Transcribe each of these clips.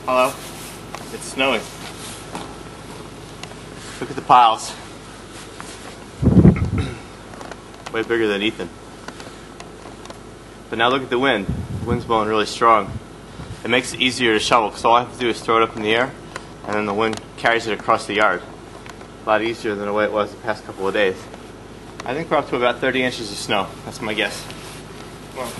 Hello? It's snowing. Look at the piles. Way bigger than Ethan. But now look at the wind. The wind's blowing really strong. It makes it easier to shovel because all I have to do is throw it up in the air and then the wind carries it across the yard. A lot easier than the way it was the past couple of days. I think we're up to about 30 inches of snow. That's my guess. Come on.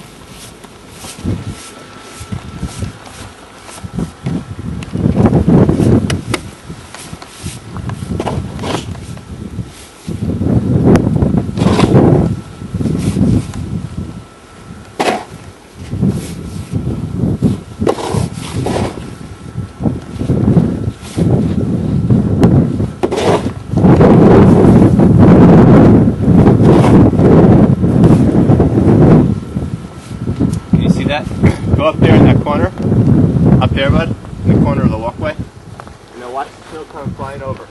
That. Go up there in that corner. Up there, bud. In the corner of the walkway. And now watch the snow come flying over.